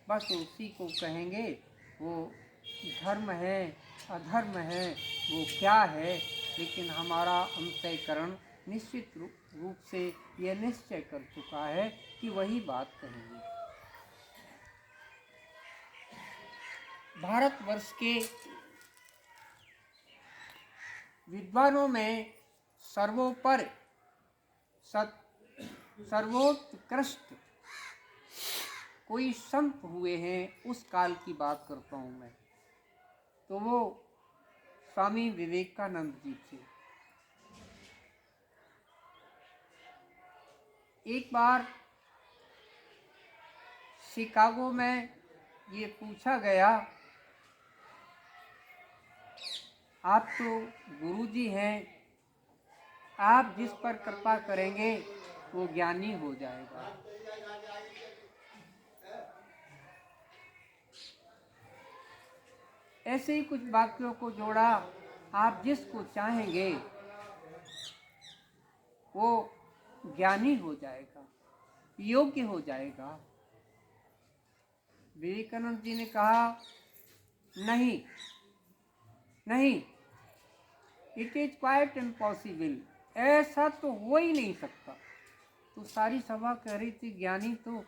बस उसी को कहेंगे। वो धर्म है अधर्म है वो क्या है, लेकिन हमारा अंतःकरण निश्चित रूप से यह निश्चय कर चुका है कि वही बात कहेंगे। भारतवर्ष के विद्वानों में सर्वोत्कृष्ट कोई संत हुए हैं, उस काल की बात करता हूँ मैं, तो वो स्वामी विवेकानंद जी थे। एक बार शिकागो में ये पूछा गया, आप तो गुरुजी हैं, आप जिस पर कृपा करेंगे वो ज्ञानी हो जाएगा। ऐसे ही कुछ वाक्यों को जोड़ा, आप जिसको चाहेंगे वो ज्ञानी हो जाएगा, योग्य हो जाएगा। विवेकानंद जी ने कहा नहीं नहीं, इट इज क्वाइट इम्पॉसिबल, ऐसा तो हो ही नहीं सकता। तो सारी सभा कह रही थी ज्ञानी तो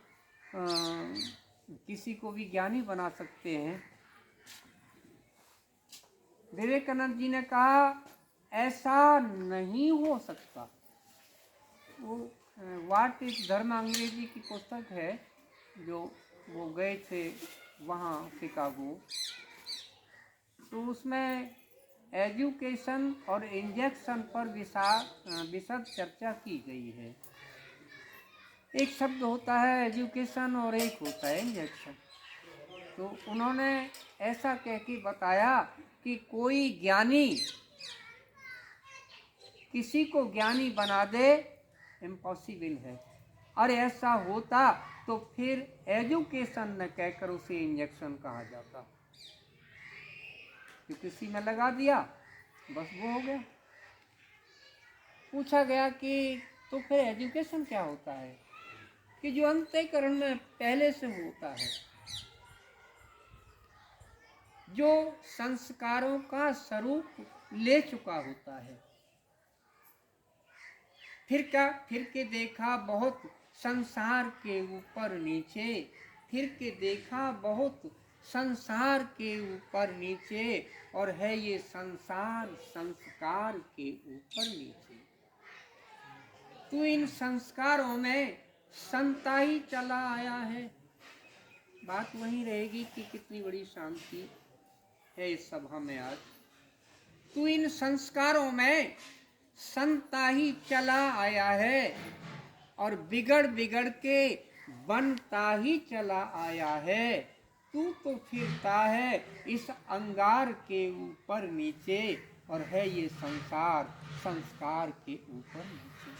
किसी को भी ज्ञानी बना सकते हैं। विवेकानंद जी ने कहा ऐसा नहीं हो सकता। वो व्हाट इज धर्म अंग्रेजी की पुस्तक है, जो वो गए थे वहाँ शिकागो, तो उसमें एजुकेशन और इंजेक्शन पर विशद चर्चा की गई है। एक शब्द होता है एजुकेशन और एक होता है इंजेक्शन। तो उन्होंने ऐसा कह के बताया कि कोई ज्ञानी किसी को ज्ञानी बना दे इम्पॉसिबल है, और ऐसा होता तो फिर एजुकेशन न कहकर उसे इंजेक्शन कहा जाता। जो किसी में लगा दिया बस वो हो गया। पूछा गया कि तो फिर एजुकेशन क्या होता है? कि जो अंतःकरण में पहले से होता है, जो संस्कारों का स्वरूप ले चुका होता है। फिर के देखा बहुत संसार के ऊपर नीचे, फिर के देखा बहुत संसार के ऊपर नीचे, और है ये संसार संस्कार के ऊपर नीचे। तो इन संस्कारों में संता ही चला आया है। बात वही रहेगी कि कितनी बड़ी शांति है इस सभा में आज। तो इन संस्कारों में संता ही चला आया है, और बिगड़ बिगड़ के बनता ही चला आया है। तू तो फिरता है इस अंगार के ऊपर नीचे, और है ये संसार संस्कार के ऊपर नीचे।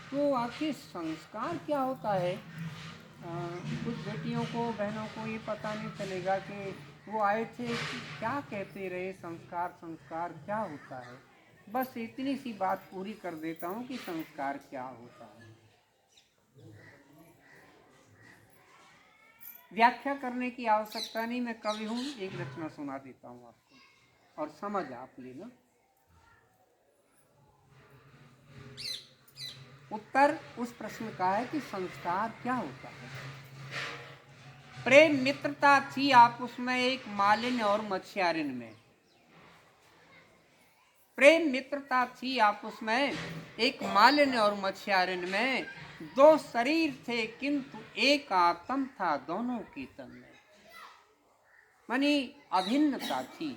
तो आखिर संस्कार क्या होता है? कुछ बेटियों को बहनों को ये पता नहीं चलेगा कि वो आए थे कि क्या कहते रहे, संस्कार संस्कार क्या होता है। बस इतनी सी बात पूरी कर देता हूँ कि संस्कार क्या होता है। व्याख्या करने की आवश्यकता नहीं, मैं कवि हूँ, एक रचना सुना देता हूँ आपको और समझ आप लेना। उत्तर उस प्रश्न का है कि संस्कार क्या होता है। प्रेम मित्रता थी आपस में एक मालिन और मत्स्यारिन में। प्रेम मित्रता थी आपस में एक मालिन और मत्स्यारिन में। दो शरीर थे किंतु एक आत्म था दोनों के तन में। मानी अभिन्नता थी,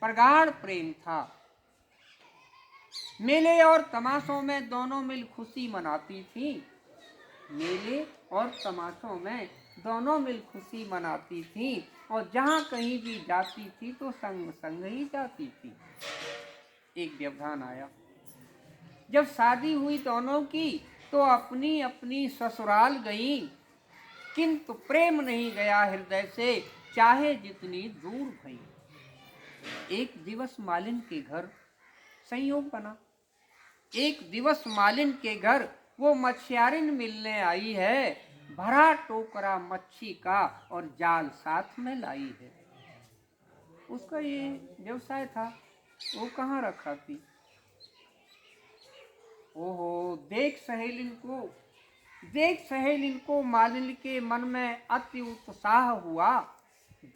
प्रगाढ़ प्रेम था। मेले और तमाशों में दोनों मिल खुशी मनाती थी। मेले और तमाशों में दोनों मिल खुशी मनाती थी, और जहाँ कहीं भी जाती थी तो संग संग ही जाती थी। एक व्यवधान आया। जब शादी हुई दोनों की तो अपनी अपनी ससुराल गई, किंतु प्रेम नहीं गया हृदय से, चाहे जितनी दूर भई। एक दिवस मालिन के घर संयोग बना। एक दिवस मालिन के घर वो मत्स्यारिन मिलने आई है। भरा टोकरा मच्छी का और जाल साथ में लाई है। उसका ये व्यवसाय था, वो कहाँ रखा थी। ओहो, देख सहेलिन को मालिन के मन में अति उत्साह हुआ।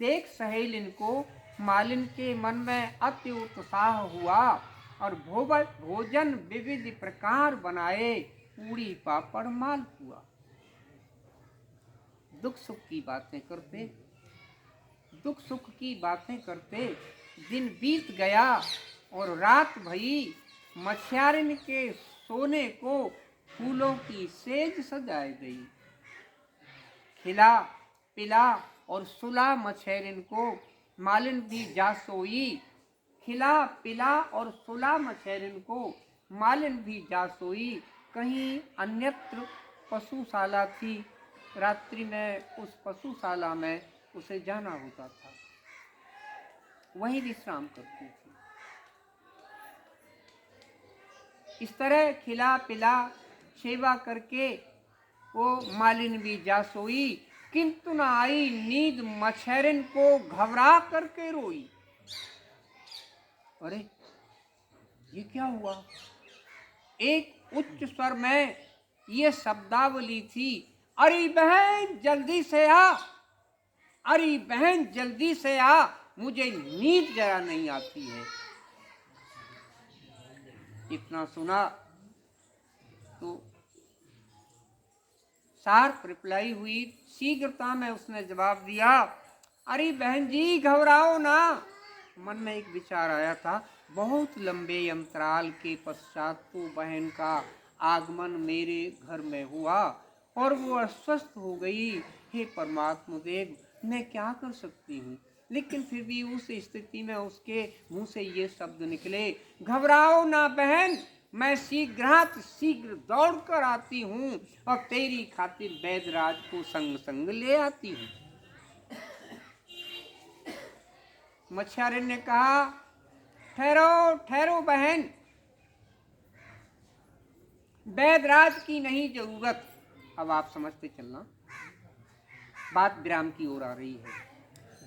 देख सहेलिन को मालिन के मन में अति उत्साह हुआ और भोजन विविध प्रकार बनाए, पूरी पापड़ मालपुआ। दुख सुख की बातें करते दिन बीत गया और रात भई। मछियारिन के सोने को फूलों की सेज सजाई गई। खिला पिला और सुला मछियारिन को मालिन भी जा सोई। खिला पिला और सुला मछियारिन को मालिन भी जा सोई। कहीं अन्यत्र पशुशाला थी, रात्रि में उस पशुशाला में उसे जाना होता था, वहीं विश्राम करती थी। इस तरह खिला पिला सेवा करके वो मालिन भी जा सोई, किंतु न आई नींद। मछियारिन को घबरा करके रोई। अरे ये क्या हुआ। एक उच्च स्वर में ये शब्दावली थी, अरे बहन जल्दी से आ, अरे बहन जल्दी से आ, मुझे नींद जरा नहीं आती है। इतना सुना तो शार्प रिप्लाई हुई। शीघ्रता में उसने जवाब दिया, अरे बहन जी घबराओ ना। मन में एक विचार आया था, बहुत लंबे अंतराल के पश्चात तो बहन का आगमन मेरे घर में हुआ और वो अस्वस्थ हो गई। हे परमात्मा देव, मैं क्या कर सकती हूँ। लेकिन फिर भी उस स्थिति में उसके मुंह से ये शब्द निकले, घबराओ ना बहन, मैं शीघ्र दौड़ कर आती हूँ और तेरी खातिर वैदराज को संग संग ले आती हूँ। मछियारिन ने कहा, ठहरो ठहरो बहन, वैदराज की नहीं जरूरत। अब आप समझते चलना, बात विराम की ओर आ रही है।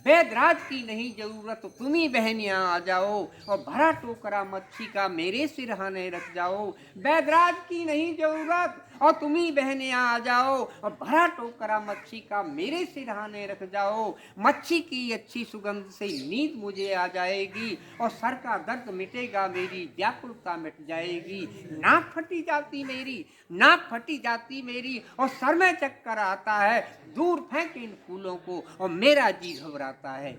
वैदराज की नहीं जरूरत, तुम ही बहन यहाँ आ जाओ और भरा टोकरा मच्छी का मेरे सिरहाने रख जाओ। वैदराज की नहीं जरूरत और तुम ही बहन यहाँ आ जाओ और भरा टोकरा मच्छी का मेरे सिरहाने रख जाओ। मच्छी की अच्छी सुगंध से नींद मुझे आ जाएगी और सर का दर्द मिटेगा, मेरी व्याकुलता मिट जाएगी। नाक फटी जाती मेरी और सर में चक्कर आता है। दूर फेंक इन फूलों को और मेरा जी घबराता है।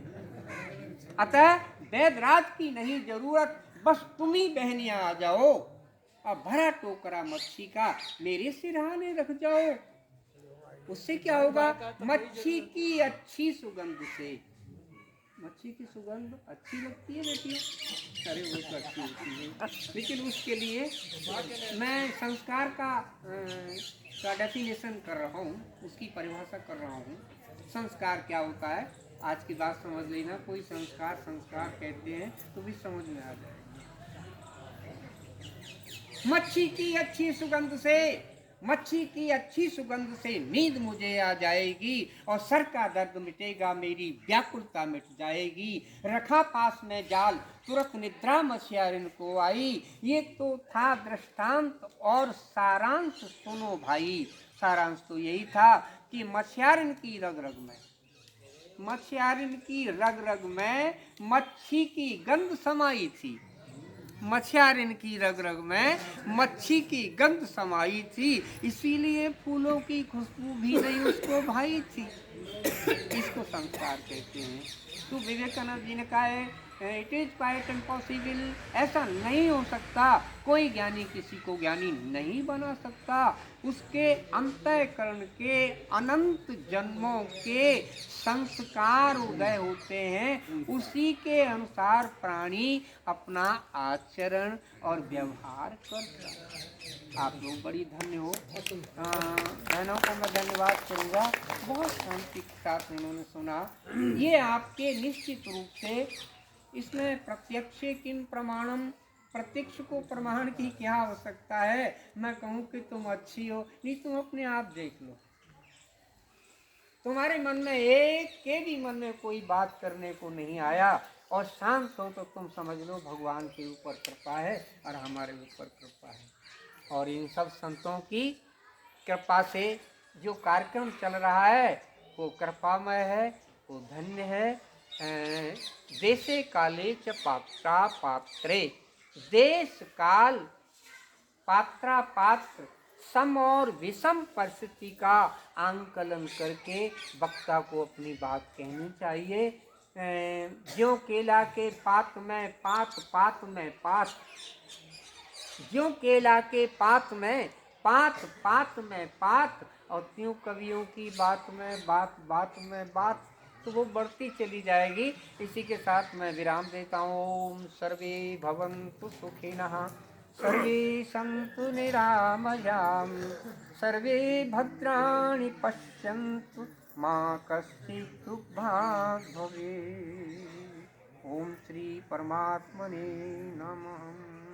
अतः वैदराज की नहीं जरूरत, बस तुम ही बहन यहाँ आ जाओ और भरा टोकरा मच्छी का मेरे सिरहाने रख जाओ। उससे क्या होगा, मच्छी की अच्छी सुगंध से। मच्छी की सुगंध अच्छी लगती है बेटियों, अरे वो तो अच्छी होती है, लेकिन उसके लिए मैं संस्कार का डेफिनेशन कर रहा हूँ, उसकी परिभाषा कर रहा हूँ। संस्कार क्या होता है, आज की बात समझ लेना। कोई संस्कार कहते हैं तो भी समझ में आ जाए। मच्छी की अच्छी सुगंध से नींद मुझे आ जाएगी और सर का दर्द मिटेगा, मेरी व्याकुलता मिट जाएगी। रखा पास में जाल, तुरंत निद्रा मछियारिन को आई। ये तो था दृष्टांत और सारांश सुनो भाई। सारांश तो यही था कि मछियारिन की रग में मच्छी की गंध समाई थी। मछियारिन की रग में मच्छी की गंध समाई थी, इसीलिए फूलों की खुशबू भी नहीं उसको भाई थी। इसको संस्कार कहते हैं। तो विवेकानंद जी ने कहा है, इट इज क्वाइट इम्पॉसिबल, ऐसा नहीं हो सकता। कोई ज्ञानी किसी को ज्ञानी नहीं बना सकता। उसके अंतःकरण के अनंत जन्मों के संस्कार उदय होते हैं, उसी के अनुसार प्राणी अपना आचरण और व्यवहार करता है। आप लोग बड़ी धन्य हो। बहनों को मैं धन्यवाद करूँगा, बहुत शांति के साथ उन्होंने सुना। ये आपके निश्चित रूप से इसमें प्रत्यक्ष किम प्रमाणम, प्रत्यक्ष को प्रमाण की क्या आवश्यकता है। मैं कहूँ कि तुम अच्छी हो, नहीं तुम अपने आप देख लो। तुम्हारे मन में एक के भी मन में कोई बात करने को नहीं आया और शांत हो तो तुम समझ लो भगवान के ऊपर कृपा है और हमारे ऊपर कृपा है। और इन सब संतों की कृपा से जो कार्यक्रम चल रहा है वो कृपामय है, वो धन्य है। देशे काले च पात्रा पात्रे, देश काल पात्रा पात्र सम और विषम परिस्थिति का आंकलन करके वक्ता को अपनी बात कहनी चाहिए। ज्यों केला के पात में पात, पात में पात, ज्यों केला के पात में पात, पात में पात, और त्यों कवियों की बात में बात, बात में बात, तो वो बढ़ती चली जाएगी। इसी के साथ मैं विराम देता हूँ। ओम सर्वे भवन्तु सुखिनः, सर्वे सन्तु निरामयाम, सर्वे भद्राणि पश्यन्तु मा कश्चित् दुःखभाग् भवेत्। ओम श्री परमात्मने नमः।